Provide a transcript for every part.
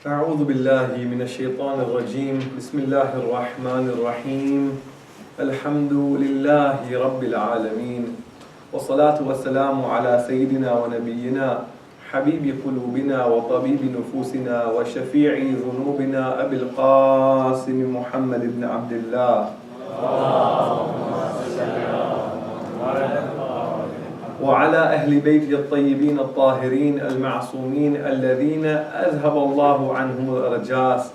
أعوذ بالله من الشيطان الرجيم بسم الله الرحمن الرحيم الحمد لله رب العالمين والصلاة والسلام على سيدنا ونبينا حبيب قلوبنا وطبيب نفوسنا وشفيع ذنوبنا أبي القاسم محمد بن عبد الله وعلى أهل بيته الطيبين الطاهرين المعصومين الذين أذهب الله عنهم الأرجاس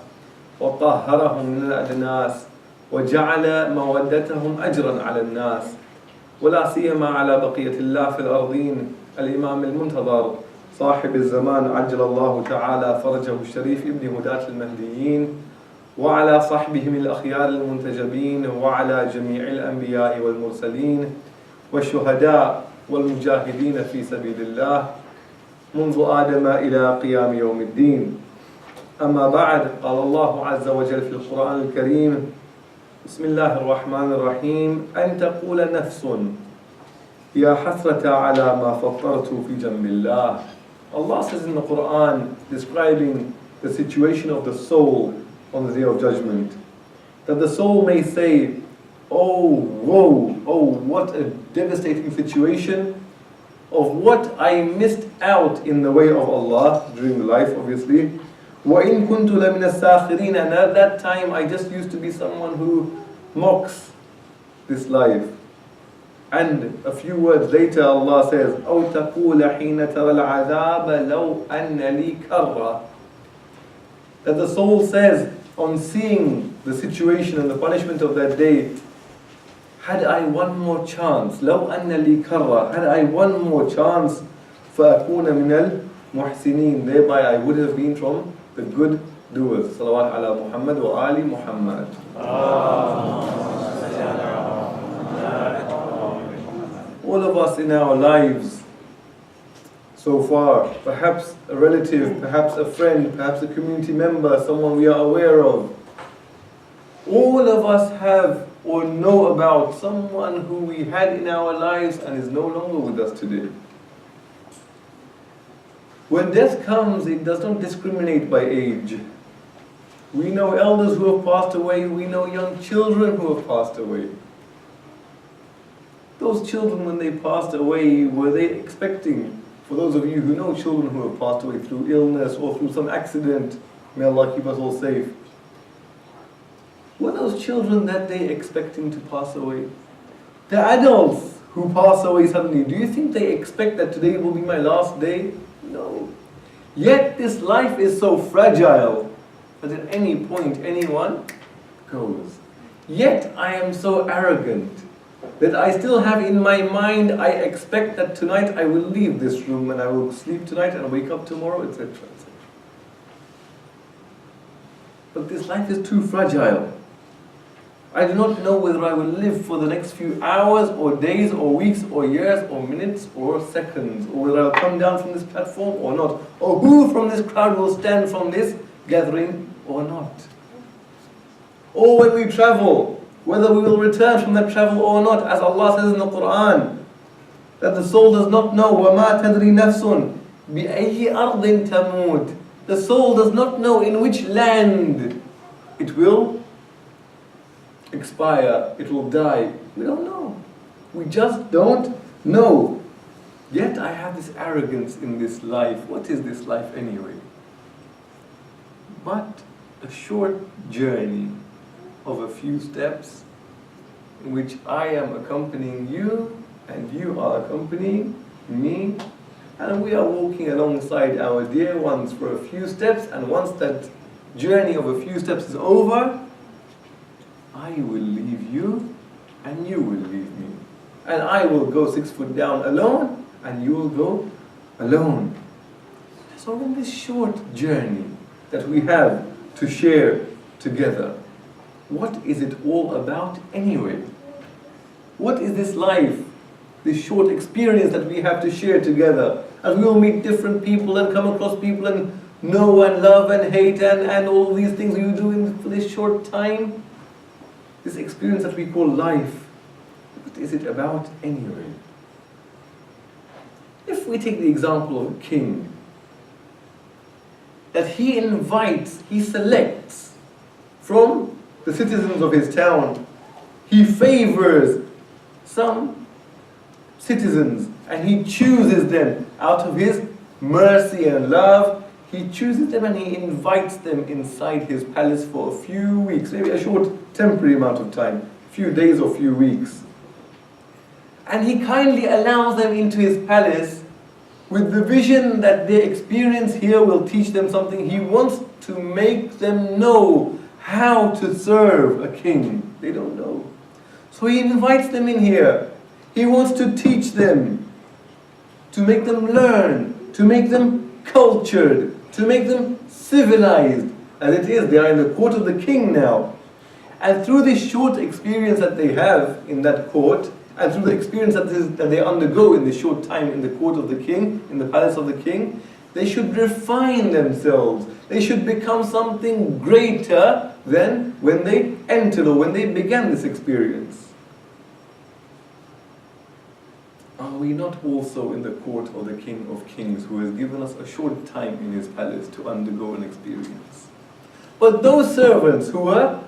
وطهرهم من الأدناس وجعل مودتهم أجرا على الناس ولا سيما على بقية الله في الأرضين الإمام المنتظر صاحب الزمان عجل الله تعالى فرجه الشريف ابن هداة المهديين وعلى صحبهم الأخيار المنتجبين وعلى جميع الأنبياء والمرسلين والشهداء والمجاهدين في سبيل الله منذ آدم إلى قيام يوم الدين. أما بعد، قال الله عز وجل في القرآن الكريم: بسم الله الرحمن الرحيم أن تقول نفس يا حسرة على ما فطرت في جنب الله. Allah says in the Quran, describing the situation of the soul on the day of judgment, that the soul may say, oh, woe, oh, what a devastating situation of what I missed out in the way of Allah during life, obviously. وَإِن كُنْتُ لَمِنَ السَّاخِرِينَ, and at that time I just used to be someone who mocks this life. And a few words later Allah says, أَوْ تَقُولَ حِينَ تَرَى الْعَذَابَ لَوْ أَنَّ لِي كَرَّةً, that the soul says on seeing the situation and the punishment of that day, had I one more chance, لو أن لي كرة, had I one more chance, فأكون من المحسنين, thereby I would have been from the good doers. Salawat ala Muhammad wa ali Muhammad. All of us in our lives so far, perhaps a relative, perhaps a friend, perhaps a community member, someone we are aware of, all of us have or know about someone who we had in our lives and is no longer with us today. When death comes, it does not discriminate by age. We know elders who have passed away, we know young children who have passed away. Those children, when they passed away, were they expecting, for those of you who know children who have passed away through illness or through some accident, may Allah keep us all safe, were those children that day expecting to pass away? The adults who pass away suddenly, do you think they expect that today will be my last day? No. Yet this life is so fragile that at any point anyone goes. Yet I am so arrogant that I still have in my mind, I expect that tonight I will leave this room and I will sleep tonight and wake up tomorrow, etc. etc. But this life is too fragile. I do not know whether I will live for the next few hours or days or weeks or years or minutes or seconds, or whether I'll come down from this platform or not, or who from this crowd will stand from this gathering or not. Or when we travel, whether we will return from that travel or not, as Allah says in the Quran, that the soul does not know, وَمَا تَدْرِي نَفْسٌ بِأَيِّ أَرْضٍ تَمُوتُ. The soul does not know in which land it will expire, it will die. We don't know. We just don't know. Yet I have this arrogance in this life. What is this life anyway? But a short journey of a few steps in which I am accompanying you and you are accompanying me, and we are walking alongside our dear ones for a few steps, and once that journey of a few steps is over, I will leave you and you will leave me. And I will go 6 foot down alone and you will go alone. So in this short journey that we have to share together, what is it all about anyway? What is this life, this short experience that we have to share together? And we will meet different people and come across people and know and love and hate and all these things we do in for this short time. This experience that we call life, what is it about anyway? If we take the example of a king, that he invites, he selects from the citizens of his town. He favors some citizens and he chooses them out of his mercy and love. He chooses them and he invites them inside his palace for a few weeks, maybe a short temporary amount of time, a few days or few weeks. And he kindly allows them into his palace with the vision that their experience here will teach them something. He wants to make them know how to serve a king. They don't know. So he invites them in here. He wants to teach them, to make them learn, to make them cultured, to make them civilized. As it is, they are in the court of the king now. And through this short experience that they have in that court, and through the experience that they undergo in this short time in the court of the king, in the palace of the king, they should refine themselves. They should become something greater than when they entered or when they began this experience. Are we not also in the court of the King of Kings, who has given us a short time in his palace to undergo an experience? But those servants who were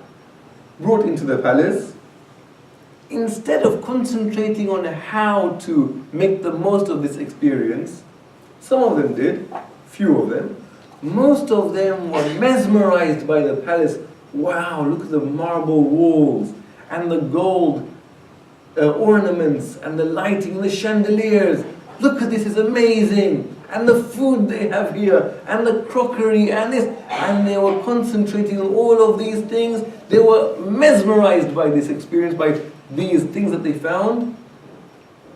brought into the palace, instead of concentrating on how to make the most of this experience, some of them did, few of them, most of them were mesmerized by the palace. Wow, look at the marble walls and the gold ornaments and the lighting and the chandeliers. Look at this, it's amazing. And the food they have here and the crockery and this. And they were concentrating on all of these things. They were mesmerized by this experience, by these things that they found.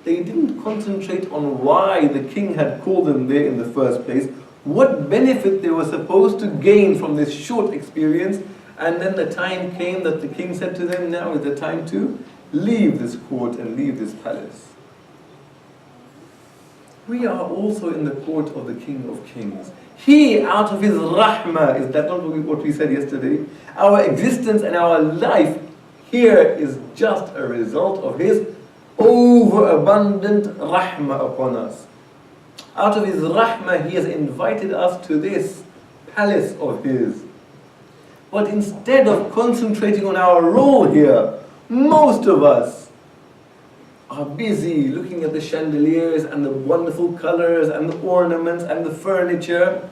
They didn't concentrate on why the king had called them there in the first place, what benefit they were supposed to gain from this short experience. And then the time came that the king said to them, now is the time to leave this court and leave this palace. We are also in the court of the King of Kings. He, out of his rahmah, is that not what we said yesterday? Our existence and our life here is just a result of his overabundant rahmah upon us. Out of his rahmah, he has invited us to this palace of his. But instead of concentrating on our role here, most of us are busy looking at the chandeliers and the wonderful colors and the ornaments and the furniture.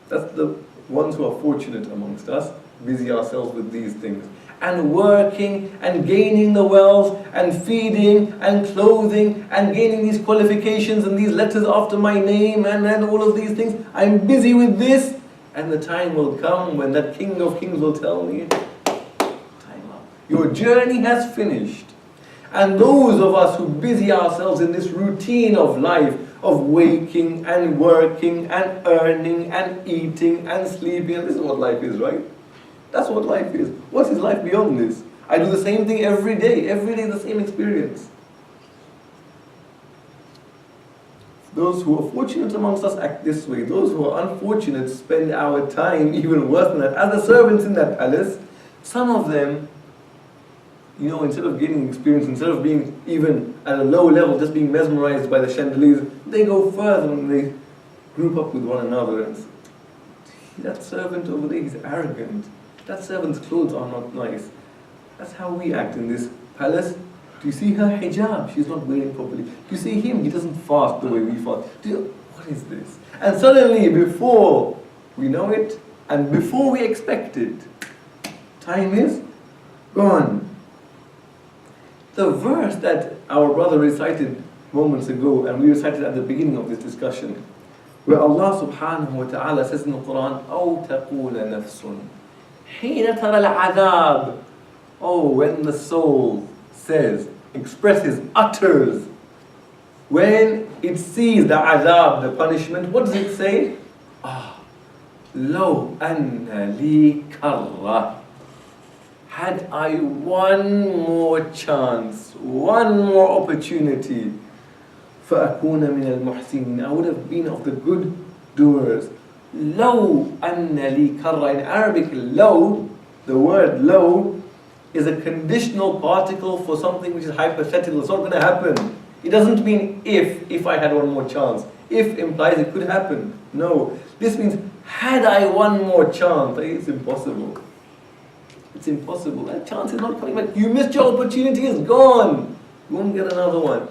That's the ones who are fortunate amongst us, busy ourselves with these things. And working and gaining the wealth and feeding and clothing and gaining these qualifications and these letters after my name and all of these things. I'm busy with this, and the time will come when that King of Kings will tell me, time up. Your journey has finished. And those of us who busy ourselves in this routine of life, of waking and working and earning and eating and sleeping, and this is what life is, right? That's what life is. What is life beyond this? I do the same thing every day the same experience. Those who are fortunate amongst us act this way. Those who are unfortunate spend our time even worse than that. As the servants in that palace, some of them, instead of gaining experience, instead of being even at a low level, just being mesmerized by the chandeliers, they go further and they group up with one another and say, that servant over there, he's arrogant. That servant's clothes are not nice. That's how we act in this palace. Do you see her hijab? She's not wearing properly. Do you see him? He doesn't fast the way we fast. What is this? And suddenly, before we know it, and before we expect it, time is gone. The verse that our brother recited moments ago, and we recited at the beginning of this discussion, where Allah subhanahu wa ta'ala says in the Quran, أَوْ تَقُولَ نَفْسٌ حِينَ تَرَى الْعَذَابِ. Oh, when the soul says, expresses, utters, when it sees the azab, the punishment, what does it say? لَوْ أَنَّ لِي كَرَّةً. Had I one more chance, one more opportunity, فَأَكُونَ مِنَ الْمُحْسِنِينَ, I would have been of the good doers. لَوْ أَنَّ لِي كَرَّةً. In Arabic, لَوْ, the word لَوْ, is a conditional particle for something which is hypothetical. It's not going to happen. It doesn't mean if I had one more chance. If implies it could happen. No. This means, had I one more chance, it's impossible. It's impossible. That chance is not coming back. You missed your opportunity, it's gone. You won't get another one.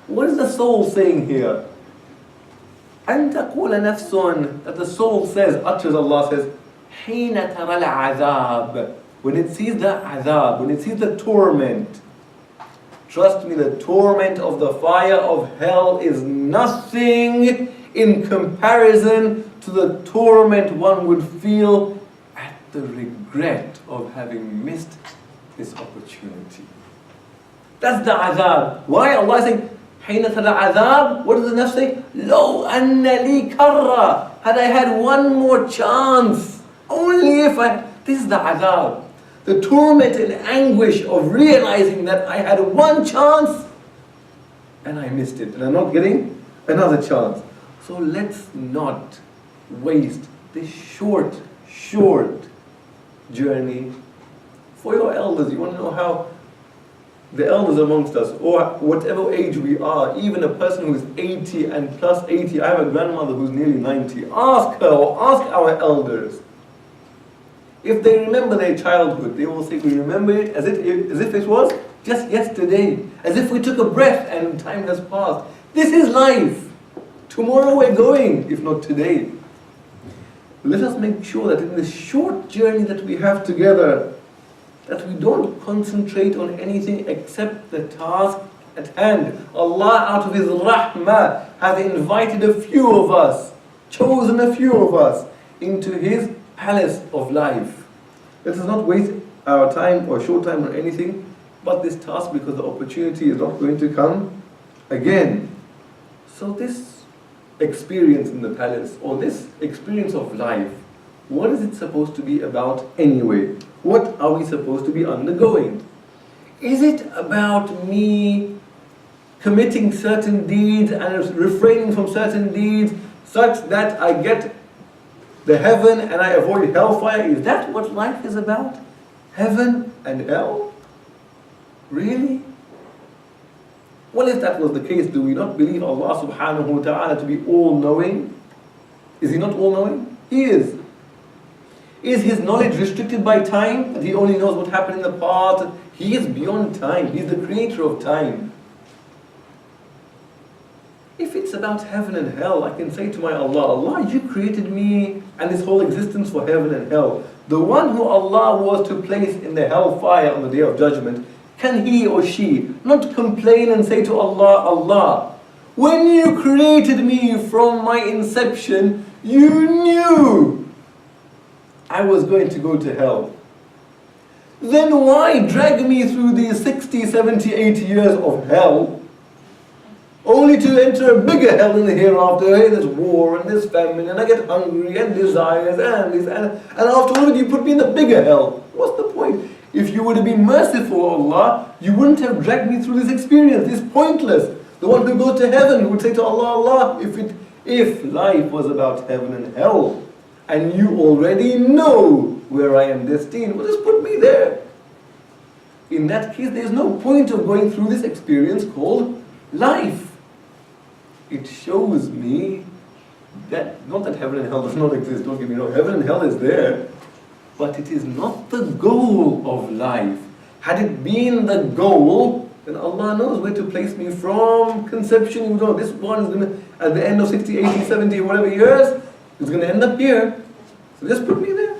What is the soul saying here? أن تقول نفس, that the soul says, utters, Allah says, حين ترى العذاب, when it sees the azab, when it sees the torment. Trust me, the torment of the fire of hell is nothing in comparison to the torment one would feel at the regret of having missed this opportunity. That's the azab. Why? Allah is saying, حين ترى العذاب, what does the nafs say? لو أن لي كرة, had I had one more chance, only if I, this is the azab. The torment and anguish of realizing that I had one chance and I missed it and I'm not getting another chance. So let's not waste this short journey. For your elders, you want to know how the elders amongst us, or whatever age we are, even a person who is 80 and plus 80, I have a grandmother who's nearly 90, ask her or ask our elders. If they remember their childhood, they will say, we remember it as if it was just yesterday, as if we took a breath and time has passed. This is life. Tomorrow we're going, if not today. Let us make sure that in this short journey that we have together, that we don't concentrate on anything except the task at hand. Allah, out of His rahmah, has invited a few of us, chosen a few of us into His palace of life. Let us not waste our time or short time on anything but this task, because the opportunity is not going to come again. So this experience in the palace, or this experience of life, what is it supposed to be about anyway? What are we supposed to be undergoing? Is it about me committing certain deeds and refraining from certain deeds such that I get the heaven and I avoid hellfire? Is that what life is about? Heaven and hell? Really? Well, if that was the case, do we not believe Allah subhanahu wa ta'ala to be all-knowing? Is He not all-knowing? He is. Is His knowledge restricted by time? That He only knows what happened in the past? He is beyond time. He's the creator of time. If it's about heaven and hell, I can say to my Allah, Allah, you created me and this whole existence for heaven and hell. The one who Allah was to place in the hellfire on the Day of Judgment, can he or she not complain and say to Allah, Allah, when you created me from my inception, you knew I was going to go to hell. Then why drag me through these 60, 70, 80 years of hell, only to enter a bigger hell in the hereafter? Hey, there's war and there's famine and I get hungry and desires and this and after all you put me in the bigger hell. What's the point? If you would have been merciful, Allah, you wouldn't have dragged me through this experience. It's pointless. The one who goes to heaven would say to Allah, Allah, if life was about heaven and hell, and you already know where I am destined, well, just put me there. In that case, there's no point of going through this experience called life. It shows me that, not that heaven and hell does not exist, don't get me wrong, heaven and hell is there, but it is not the goal of life. Had it been the goal, then Allah knows where to place me from conception. You know, this one is going to, at the end of 60, 80, 70, whatever years, it's going to end up here. So just put me there.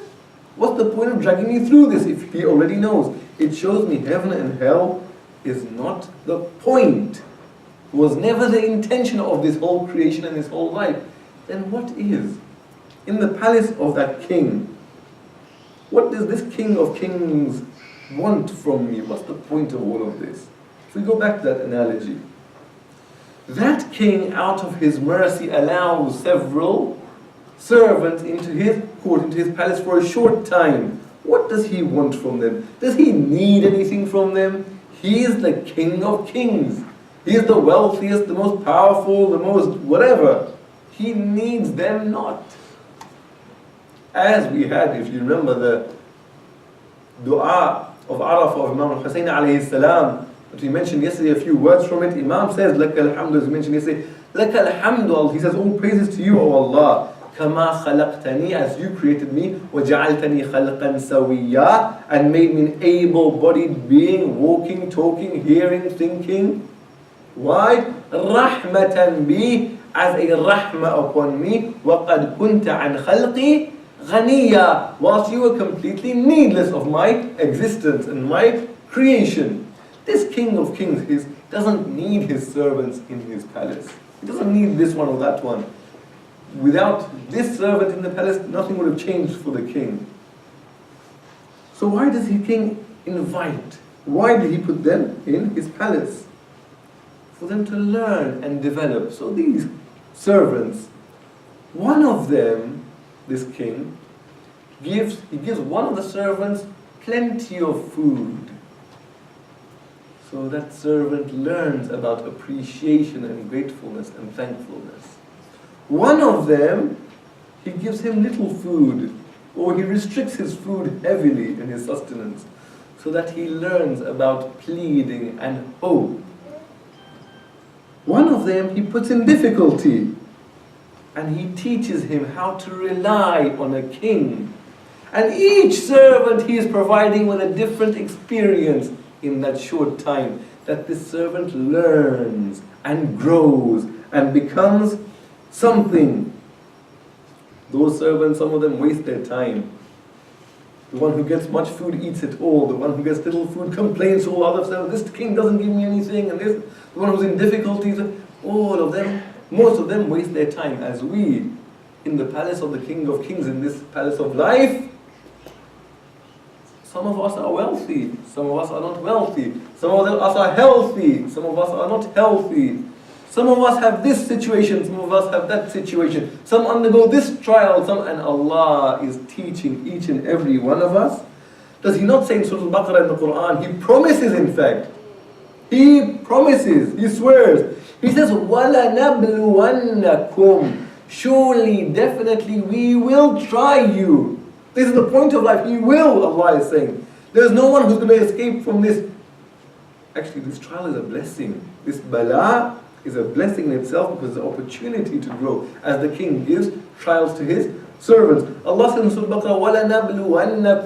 What's the point of dragging me through this if He already knows? It shows me heaven and hell is not the point. Was never the intention of this whole creation and this whole life. Then what is? In the palace of that king, what does this King of Kings want from me? What's the point of all of this? If we go back to that analogy, that king, out of his mercy, allows several servants into his court, into his palace for a short time. What does he want from them? Does he need anything from them? He is the King of Kings. He is the wealthiest, the most powerful, the most whatever. He needs them not. As we had, if you remember, the dua of Arafah of Imam al-Hussein alayhi salam, that we mentioned yesterday, a few words from it. Imam says, Laka alhamdu, as we mentioned yesterday, Laka alhamdu, he says, all praises to you, O Allah. كَمَا خَلَقْتَنِي, as you created me, وَجَعَلْتَنِي خَلْقًا سَوِيًّا, and made me an able-bodied being, walking, talking, hearing, thinking. Why? رَحْمَةً بِي, as a rahmah upon me. وَقَدْ كُنْتَ عَنْ خَلْقِي غَنِيًّا, whilst you were completely needless of my existence and my creation. This King of Kings doesn't need his servants in his palace. He doesn't need this one or that one. Without this servant in the palace, nothing would have changed for the king. So why does the king invite? Why did he put them in his palace? For them to learn and develop. So these servants, one of them, this king, he gives one of the servants plenty of food. So that servant learns about appreciation and gratefulness and thankfulness. One of them, he gives him little food, or he restricts his food heavily in his sustenance, so that he learns about pleading and hope. One of them, he puts in difficulty, and he teaches him how to rely on a king. And each servant he is providing with a different experience in that short time, that this servant learns and grows and becomes something. Those servants, some of them waste their time. The one who gets much food eats it all. The one who gets little food complains to all other servants, this king doesn't give me anything, and this, the one who's in difficulties, all of them, most of them waste their time. As we, in the palace of the King of Kings, in this palace of life, some of us are wealthy, some of us are not wealthy, some of us are healthy, some of us are not healthy. Some of us have this situation, some of us have that situation. Some undergo this trial, and Allah is teaching each and every one of us. Does He not say in Surah Al-Baqarah in the Quran? He promises, in fact. He promises, He swears. He says, وَلَنَبْلُوَنَّكُمْ, surely, definitely, we will try you. This is the point of life. He will, Allah is saying. There's no one who's going to escape from this. Actually, this trial is a blessing. This bala is a blessing in itself, because it's an opportunity to grow, as the king gives trials to his servants. Allah says in Surah Al-Baqarah,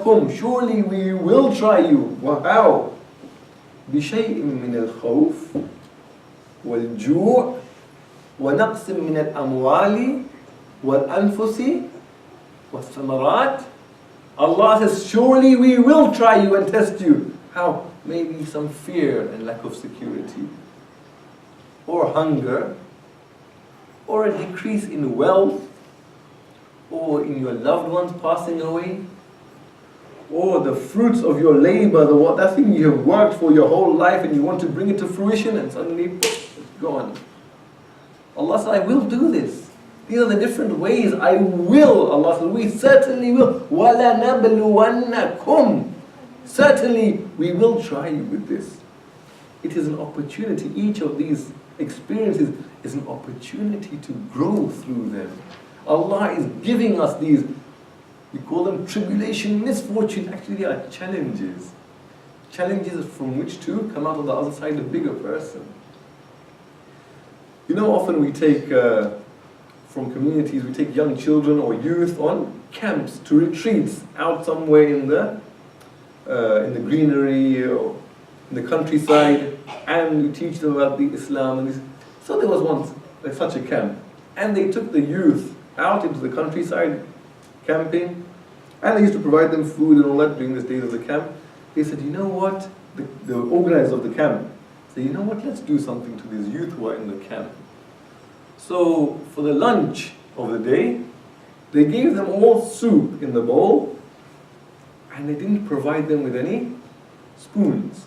وَلَنَبْلُوَنَّكُمْ, surely we will try you. How? بِشَيْءٍ مِّنَ الْخَوْفِ وَالْجُوعِ وَنَقْصٍ مِّنَ الْأَمْوَالِ وَالْأَنفُسِ وَالثَّمَرَاتِ. Allah says, surely we will try you and test you. How? Maybe some fear and lack of security, or hunger, or a decrease in wealth, or in your loved ones passing away, or the fruits of your labor, that thing you have worked for your whole life and you want to bring it to fruition, and suddenly it's gone. Allah said, I will do this. These are the different ways. I will. Allah said, we certainly will. وَلَنَبْلُوَنَّكُمْ, certainly we will try you with this. It is an opportunity. Each of these experiences is an opportunity to grow through them. Allah is giving us these, we call them tribulation, misfortune. Actually, they are challenges. Challenges from which to come out of the other side a bigger person. You know, often we take, from communities, we take young children or youth on camps, to retreats, out somewhere in the greenery or in the countryside, and we teach them about the Islam and this. So there was once such a camp, and they took the youth out into the countryside camping, and they used to provide them food and all that during the days of the camp. They said, you know what, the organizers of the camp said, you know what, let's do something to these youth who are in the camp. So for the lunch of the day, they gave them all soup in the bowl, and they didn't provide them with any spoons.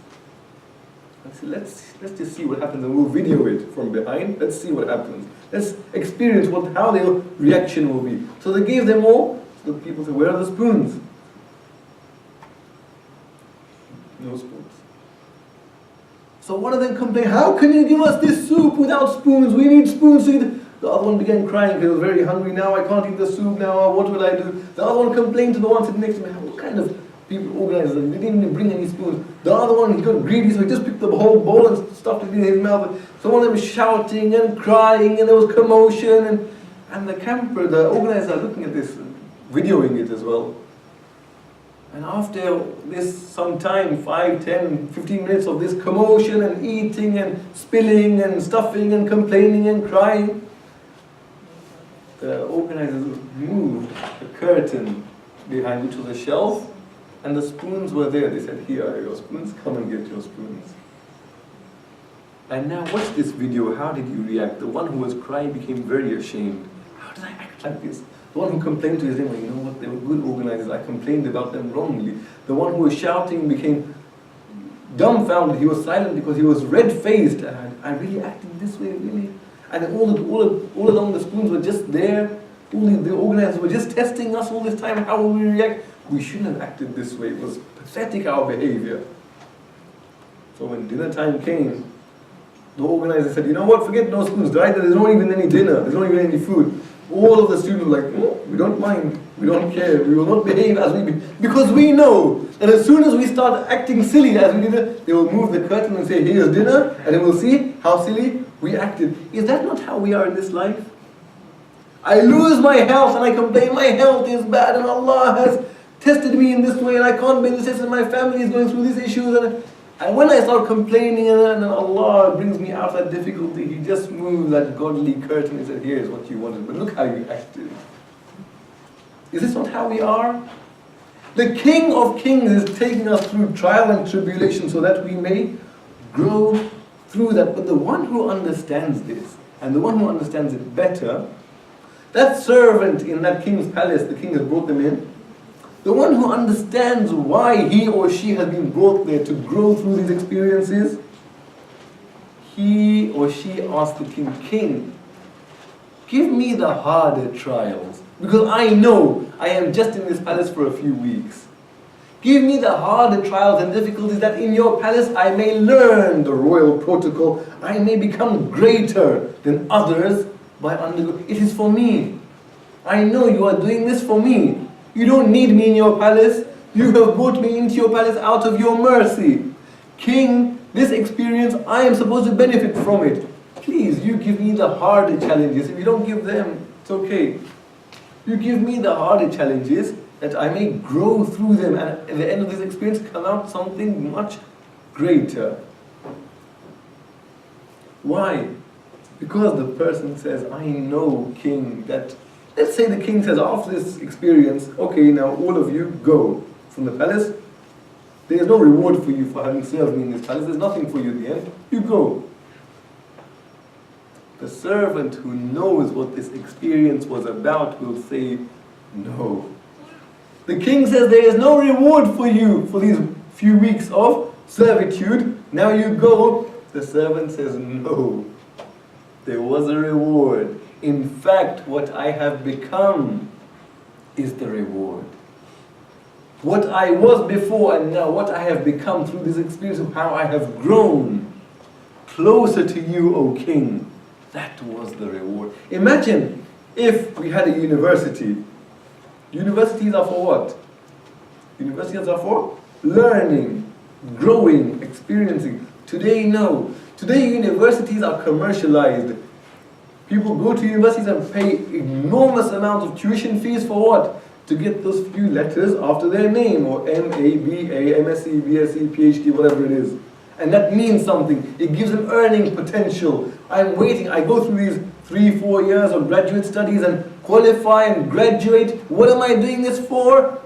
I said, let's just see what happens, and we'll video it from behind. Let's see what happens. Let's experience how their reaction will be. So they gave them all. So the people said, where are the spoons? No spoons. So one of them complained, how can you give us this soup without spoons? We need spoons. The other one began crying because he was very hungry. Now I can't eat the soup now. What will I do? The other one complained to the one sitting next to me, what kind of people organized them? They didn't even bring any spoons. The other one, he got greedy, so he just picked the whole bowl and stuffed it in his mouth. So one of them was shouting and crying, and there was commotion, And the organizers are looking at this, videoing it as well. And after this, some time, 5, 10, 15 minutes of this commotion and eating and spilling and stuffing and complaining and crying, the organizers moved the curtain behind which was a shelf, and the spoons were there. They said, "Here are your spoons, come and get your spoons." And now watch this video. How did you react? The one who was crying became very ashamed. How did I act like this? The one who complained to his neighbor, "You know what, they were good organizers, I complained about them wrongly." The one who was shouting became dumbfounded. He was silent because he was red-faced. And I really acted this way, really? And all along the spoons were just there. The organizers were just testing us all this time. How will we react? We shouldn't have acted this way. It was pathetic, our behavior. So when dinner time came, the organizer said, "You know what, forget no spoons, right? There's not even any dinner, there's not even any food." All of the students were like, "Oh, we don't mind, we don't care, we will not behave as we be." Because we know that as soon as we start acting silly as we did, they will move the curtain and say, "Here's dinner," and then we'll see how silly we acted. Is that not how we are in this life? I lose my health and I complain, my health is bad and Allah has tested me in this way and I can't bear this and my family is going through these issues. And when I start complaining and Allah brings me out of that difficulty, He just moves that godly curtain and said, "Here's what you wanted, but look how you acted." Is this not how we are? The King of Kings is taking us through trial and tribulation so that we may grow through that. But the one who understands this, and the one who understands it better, that servant in that king's palace, the king has brought them in, the one who understands why he or she has been brought there to grow through these experiences, he or she asks the king, "King, give me the harder trials, because I know I am just in this palace for a few weeks. Give me the harder trials and difficulties that in your palace I may learn the royal protocol, I may become greater than others by undergoing. It is for me. I know you are doing this for me. You don't need me in your palace. You have brought me into your palace out of your mercy. King, this experience, I am supposed to benefit from it. Please, you give me the harder challenges. If you don't give them, it's okay. You give me the harder challenges that I may grow through them and at the end of this experience come out something much greater." Why? Because the person says, "I know, King, that..." Let's say the king says after this experience, "Okay, now all of you go from the palace. There is no reward for you for having served me in this palace. There's nothing for you at the end. You go." The servant who knows what this experience was about will say, "No." The king says there is no reward for you for these few weeks of servitude. Now you go. The servant says, "No. There was a reward. In fact, what I have become is the reward. What I was before and now what I have become through this experience of how I have grown closer to you, O King, that was the reward." Imagine if we had a university. Universities are for what? Universities are for learning, growing, experiencing. Today, no. Today, universities are commercialized. People go to universities and pay enormous amounts of tuition fees for what? To get those few letters after their name, or MA, BA, MSc, BSc, PhD, whatever it is. And that means something. It gives them earning potential. I'm waiting. I go through these 3-4 years of graduate studies and qualify and graduate. What am I doing this for?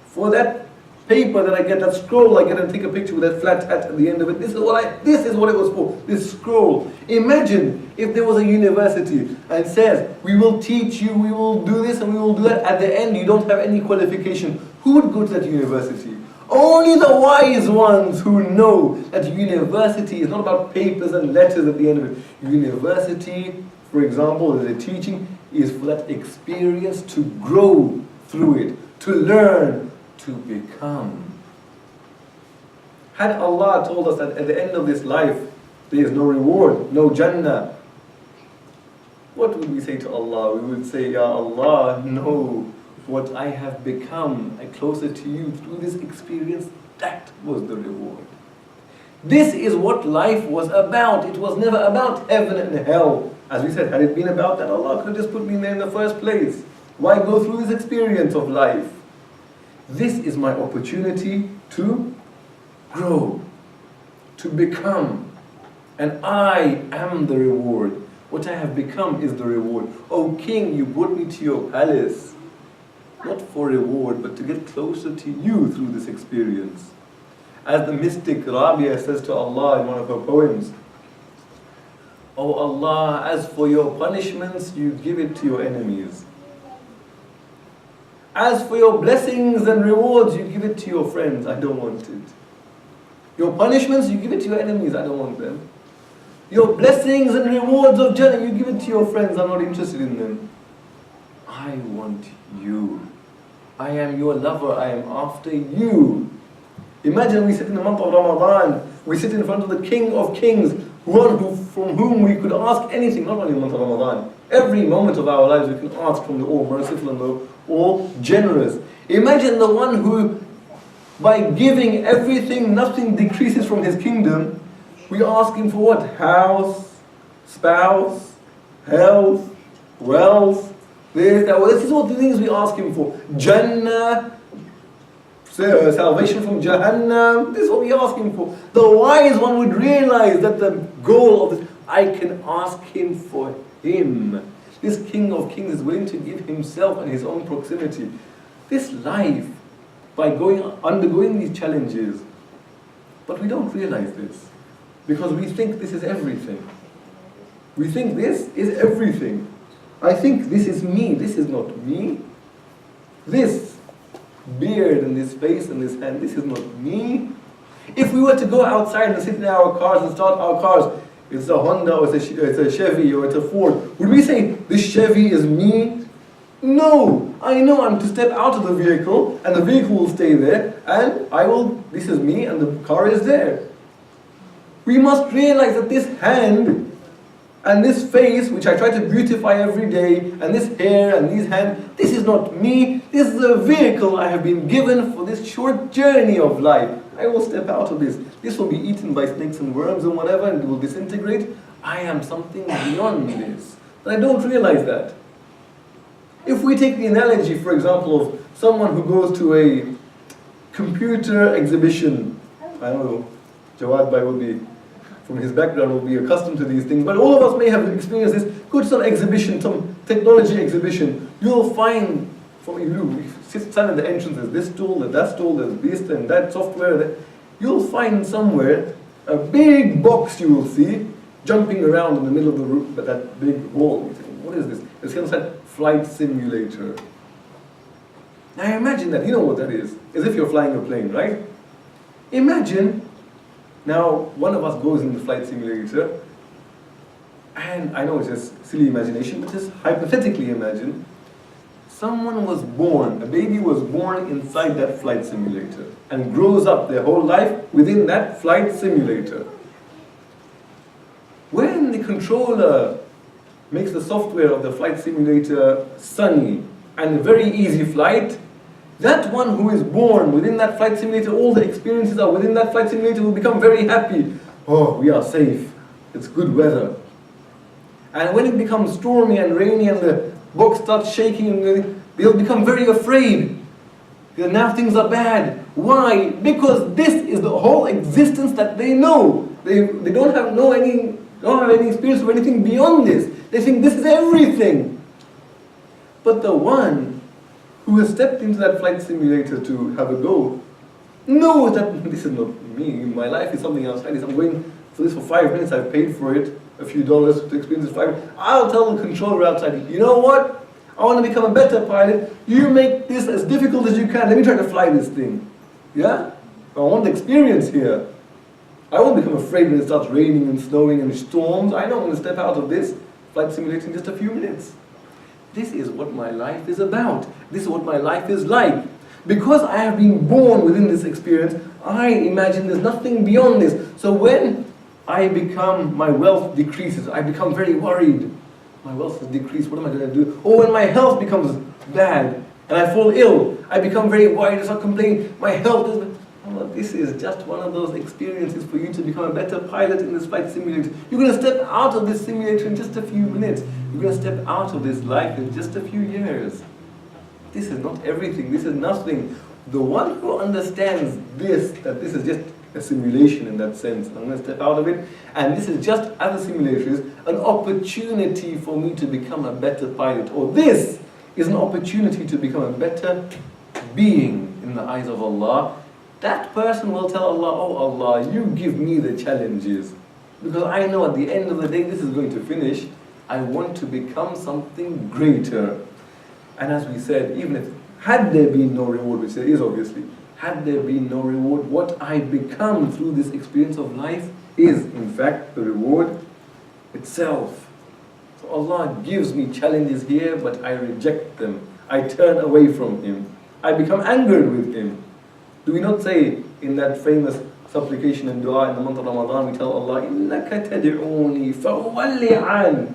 For that paper that I get, that scroll I get and take a picture with that flat hat at the end of it. This is what it was for, this scroll. Imagine if there was a university and it says, "We will teach you, we will do this and we will do that." At the end you don't have any qualification. Who would go to that university? Only the wise ones who know that university is not about papers and letters at the end of it. University, for example, the teaching is for that experience to grow through it, to learn, to become. Had Allah told us that at the end of this life there is no reward, no Jannah, what would we say to Allah? We would say, "Ya Allah, no, what I have become closer to you through this experience, that was the reward." This is what life was about. It was never about heaven and hell. As we said, had it been about that, Allah could have just put me there in the first place. Why go through this experience of life? This is my opportunity to grow, to become. And I am the reward. What I have become is the reward. O King, you brought me to your palace, not for reward, but to get closer to you through this experience. As the mystic Rabia says to Allah in one of her poems, O Allah, as for your punishments, you give it to your enemies. As for your blessings and rewards, you give it to your friends. I don't want it. Your punishments, you give it to your enemies. I don't want them. Your blessings and rewards of Jannah, you give it to your friends. I'm not interested in them. I want you. I am your lover. I am after you. Imagine we sit in the month of Ramadan. We sit in front of the King of Kings, one from whom we could ask anything, not only in the month of Ramadan. Every moment of our lives we can ask from the all-merciful and the all-generous. Imagine the one who, by giving everything, nothing decreases from his kingdom. We ask him for what? House, spouse, health, wealth, this, that. Well, this is what the things we ask him for. Jannah, salvation from Jahannam. This is what we ask him for. The wise one would realize that the goal of this, I can ask him for him. This King of Kings is willing to give himself and his own proximity. This life, by undergoing these challenges, but we don't realize this. Because we think this is everything. We think this is everything. I think this is me. This is not me. This beard and this face and this hand, this is not me. If we were to go outside and sit in our cars and start our cars, it's a Honda or it's a Chevy or it's a Ford, would we say, this Chevy is me? No. I know I'm to step out of the vehicle and the vehicle will stay there and this is me and the car is there. We must realize that this hand and this face, which I try to beautify every day, and this hair and these hands, this is not me. This is a vehicle I have been given for this short journey of life. I will step out of this. This will be eaten by snakes and worms and whatever, and it will disintegrate. I am something beyond this. But I don't realize that. If we take the analogy, for example, of someone who goes to a computer exhibition, I don't know, Jawad Bhai will be, from his background, will be accustomed to these things, but all of us may have experienced this. Go to some exhibition, some technology exhibition, you'll find, you stand at the entrance, there's this tool, there's that tool, there's this and that software, you'll find somewhere a big box you will see jumping around in the middle of the room, that big hall. You think, what is this? It's kind of flight simulator. Now imagine that, you know what that is, as if you're flying a plane, right? Imagine, now one of us goes in the flight simulator, and I know it's just silly imagination, but just hypothetically imagine, someone was born, a baby was born inside that flight simulator, and grows up their whole life within that flight simulator. When the controller makes the software of the flight simulator sunny and a very easy flight, that one who is born within that flight simulator, all the experiences are within that flight simulator, will become very happy. Oh, we are safe. It's good weather. And when it becomes stormy and rainy and the box starts shaking, they'll become very afraid. Because now things are bad. Why? Because this is the whole existence that they know. They don't have any experience of anything beyond this. They think this is everything. But the one who has stepped into that flight simulator to have a go knows that this is not me. My life is something else. I'm going for this for 5 minutes. I've paid for it a few dollars to experience this 5 minutes. I'll tell the controller outside, you know what? I want to become a better pilot. You make this as difficult as you can. Let me try to fly this thing. Yeah? I want the experience here. I won't become afraid when it starts raining and snowing and storms. I know I'm going to step out of this flight simulator in just a few minutes. This is what my life is about. This is what my life is like. Because I have been born within this experience, I imagine there's nothing beyond this. So when my wealth decreases, I become very worried. My wealth has decreased, what am I going to do? Or when my health becomes bad and I fall ill, I become very worried, I start complaining, my health is... Well, this is just one of those experiences for you to become a better pilot in this flight simulator. You're going to step out of this simulator in just a few minutes. You're going to step out of this life in just a few years. This is not everything. This is nothing. The one who understands this, that this is just a simulation in that sense, I'm going to step out of it, and this is just, as a simulator is, an opportunity for me to become a better pilot, or this is an opportunity to become a better being in the eyes of Allah. That person will tell Allah, oh Allah, you give me the challenges, because I know at the end of the day this is going to finish. I want to become something greater. And as we said, even if had there been no reward, which there is obviously, had there been no reward, what I become through this experience of life is in fact the reward itself. So Allah gives me challenges here, but I reject them. I turn away from Him. I become angered with Him. Do we not say in that famous supplication and dua in the month of Ramadan, we tell Allah, إِنَّكَ تَدْعُونِي فَأُوَلِّ عَنْكَ.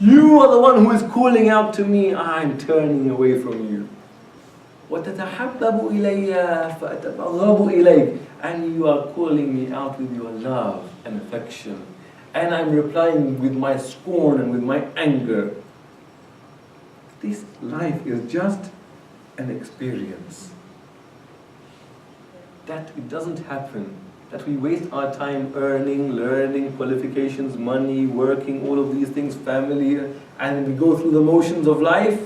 You are the one who is calling out to me, I'm turning away from you. وَتَتَحَبَّبُ إِلَيَّ فَأَتَبَغَّضُ إِلَيْكَ. And you are calling me out with your love and affection. And I'm replying with my scorn and with my anger. This life is just an experience. That it doesn't happen. That we waste our time earning, learning, qualifications, money, working, all of these things, family, and we go through the motions of life,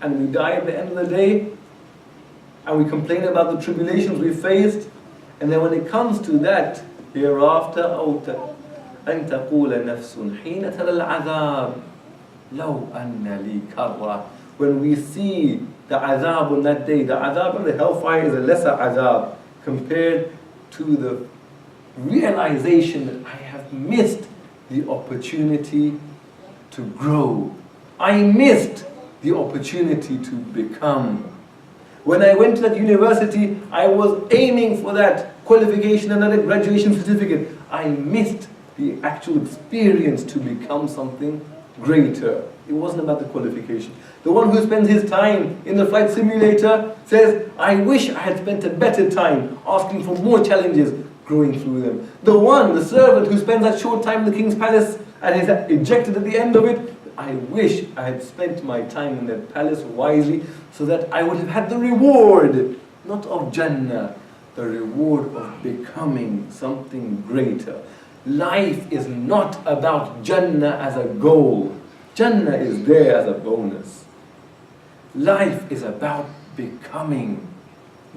and we die at the end of the day, and we complain about the tribulations we faced, and then when it comes to that hereafter, أن تقول نفس حين ترى العذاب لو أن لي كرة. When we see the azab on that day, the azab on the hellfire is a lesser azab compared to the realization that I have missed the opportunity to grow. I missed the opportunity to become. When I went to that university, I was aiming for that qualification and that graduation certificate. I missed the actual experience to become something greater. It wasn't about the qualification. The one who spends his time in the flight simulator says, I wish I had spent a better time asking for more challenges, growing through them. The one, the servant who spends that short time in the king's palace and is ejected at the end of it, I wish I had spent my time in that palace wisely so that I would have had the reward, not of Jannah, the reward of becoming something greater. Life is not about Jannah as a goal. Jannah is there as a bonus. Life is about becoming.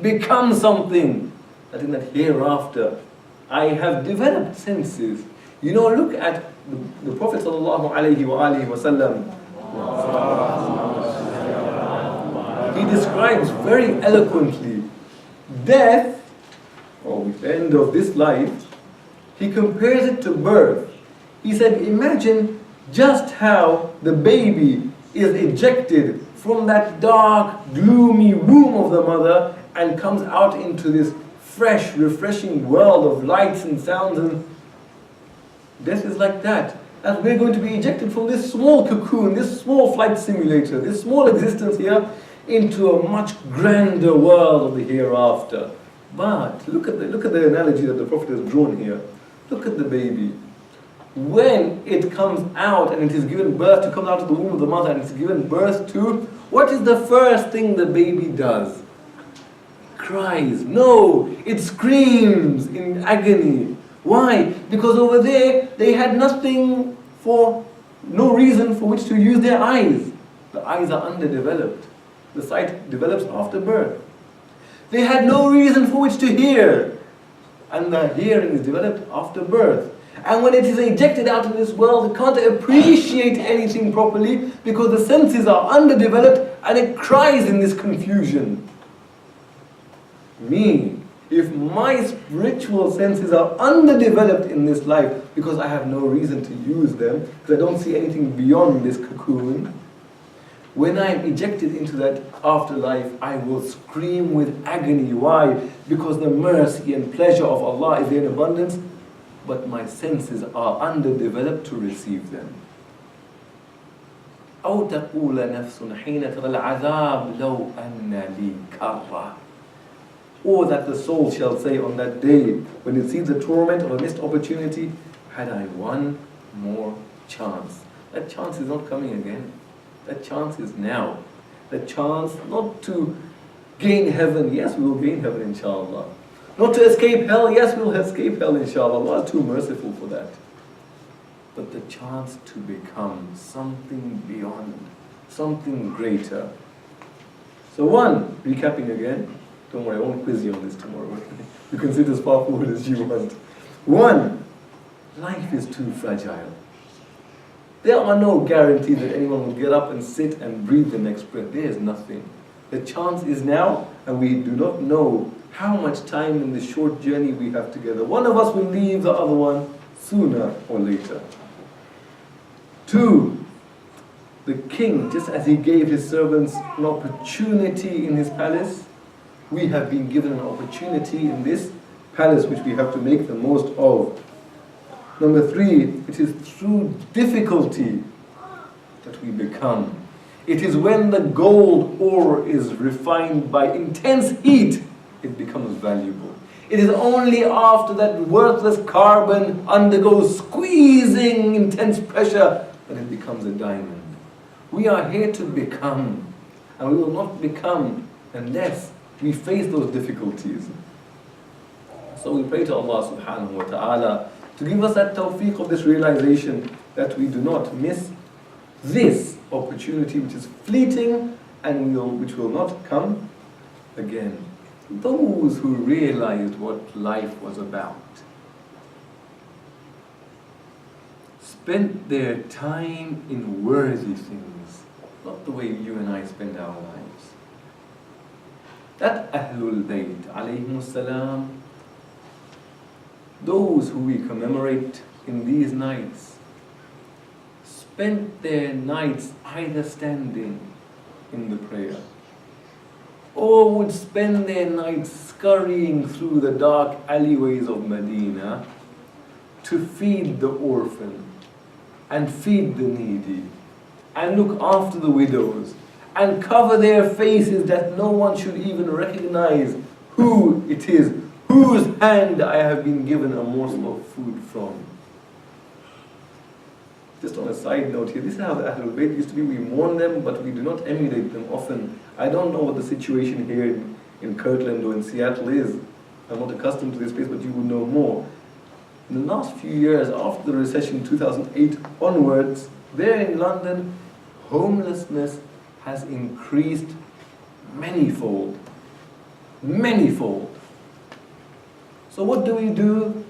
Become something. That in that hereafter, I have developed senses. You know, look at the Prophet sallallahu alaihi wasallam. He describes very eloquently death, or the end of this life. He compares it to birth. He said, imagine just how the baby is ejected from that dark, gloomy womb of the mother and comes out into this fresh, refreshing world of lights and sounds, and death is like that. As we're going to be ejected from this small cocoon, this small flight simulator, this small existence here, into a much grander world of the hereafter. But look at the analogy that the Prophet has drawn here. Look at the baby. When it comes out and it is given birth to come out of the womb of the mother and it's given birth to, what is the first thing the baby does? Cries. No, it screams in agony. Why? Because over there they had nothing no reason for which to use their eyes. The eyes are underdeveloped. The sight develops after birth. They had no reason for which to hear. And the hearing is developed after birth. And when it is ejected out of this world, it can't appreciate anything properly because the senses are underdeveloped and it cries in this confusion. Me, if my spiritual senses are underdeveloped in this life because I have no reason to use them, because I don't see anything beyond this cocoon, when I am ejected into that afterlife, I will scream with agony. Why? Because the mercy and pleasure of Allah is there in abundance, but my senses are underdeveloped to receive them. أو تقول نفس حين ترى العذاب لو أن لي كرة. Or that the soul shall say on that day, when it sees the torment of a missed opportunity, had I one more chance. That chance is not coming again. That chance is now. That chance not to gain heaven. Yes, we will gain heaven, inshallah. Not to escape hell. Yes, we will escape hell, inshallah. Allah is too merciful for that. But the chance to become something beyond, something greater. So one, recapping again. Don't worry, I won't quiz you on this tomorrow. You can sit as far forward as you want. One, life is too fragile. There are no guarantees that anyone will get up and sit and breathe the next breath. There is nothing. The chance is now, and we do not know how much time in the short journey we have together. One of us will leave the other one sooner or later. Two, the king, just as he gave his servants an opportunity in his palace, we have been given an opportunity in this palace which we have to make the most of. Number three, it is through difficulty that we become. It is when the gold ore is refined by intense heat, it becomes valuable. It is only after that worthless carbon undergoes squeezing intense pressure that it becomes a diamond. We are here to become, and we will not become unless we face those difficulties. So we pray to Allah subhanahu wa ta'ala to give us that tawfiq of this realization that we do not miss this opportunity which is fleeting and which will not come again. Those who realized what life was about spent their time in worthy things, not the way you and I spend our lives. That Ahlul Bayt alayhimus salam, those who we commemorate in these nights, spent their nights either standing in the prayer or would spend their nights scurrying through the dark alleyways of Medina to feed the orphan and feed the needy and look after the widows and cover their faces that no one should even recognize who it is, whose hand I have been given a morsel of food from. Just on a side note here, this is how the Ahlul Bayt used to be. We mourn them, but we do not emulate them often. I don't know what the situation here in Kirkland or in Seattle is. I'm not accustomed to this place, but you will know more. In the last few years, after the recession 2008 onwards, there in London, homelessness has increased manyfold. Manyfold. So what do?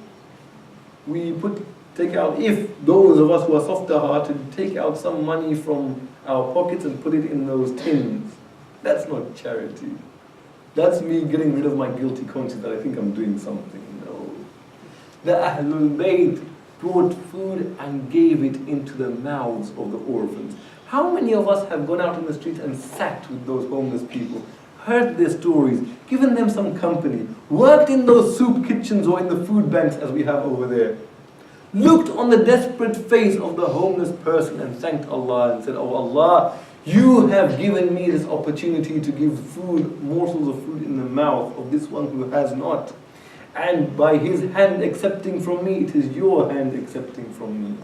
We take out, if those of us who are softer hearted, take out some money from our pockets and put it in those tins. That's not charity. That's me getting rid of my guilty conscience that I think I'm doing something. No. The Ahlul Bayt brought food and gave it into the mouths of the orphans. How many of us have gone out in the streets and sat with those homeless people, heard their stories, given them some company, worked in those soup kitchens or in the food banks as we have over there, looked on the desperate face of the homeless person and thanked Allah and said, "Oh Allah, you have given me this opportunity to give food, morsels of food in the mouth of this one who has not. And by his hand accepting from me, it is your hand accepting from me."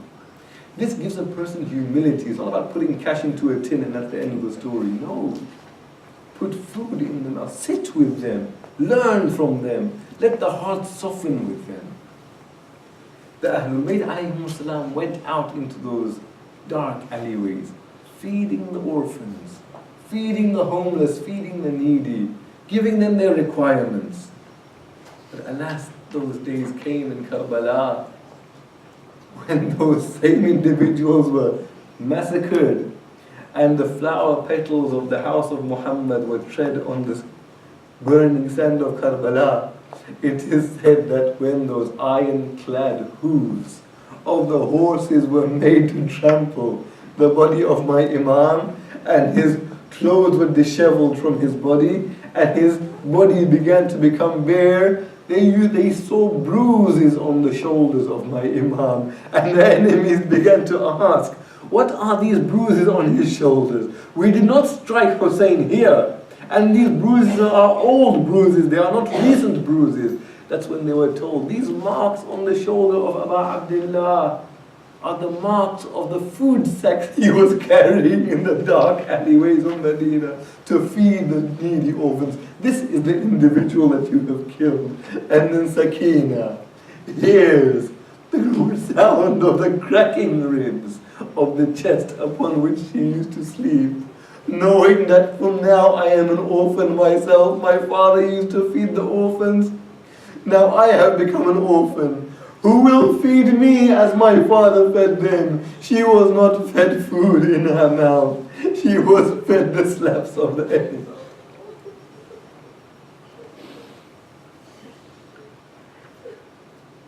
This gives a person humility. It's not about putting cash into a tin and that's the end of the story. No. Put food in them, sit with them, learn from them, let the heart soften with them. The Ahlul Bayt alayhimus salam went out into those dark alleyways, feeding the orphans, feeding the homeless, feeding the needy, giving them their requirements. But alas, those days came in Karbala when those same individuals were massacred and the flower petals of the house of Muhammed were tread on the burning sand of Karbala. It is said that when those iron-clad hooves of the horses were made to trample the body of my Imam, and his clothes were disheveled from his body, and his body began to become bare, they saw bruises on the shoulders of my Imam, and the enemies began to ask, "What are these bruises on his shoulders? We did not strike Hussein here, And these bruises are old bruises, they are not recent bruises. That's when they were told, these marks on the shoulder of Abu Abdullah are the marks of the food sacks he was carrying in the dark alleyways of Medina to feed the needy orphans. This is the individual that you have killed. And then Sakina hears the sound of the cracking ribs of the chest upon which she used to sleep, knowing that from now I am an orphan myself. My father used to feed the orphans. Now I have become an orphan. Who will feed me as my father fed them? She was not fed food in her mouth. She was fed the slaps of the enemy.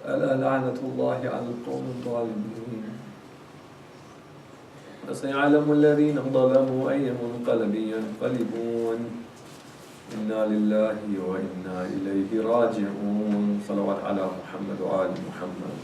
ألا لعنة الله على القوم الظالمين فسيعلم الذين ظلموا أي منقلب ينقلبون إنا لله وإنا إليه راجعون. صلوات على محمد وآل محمد.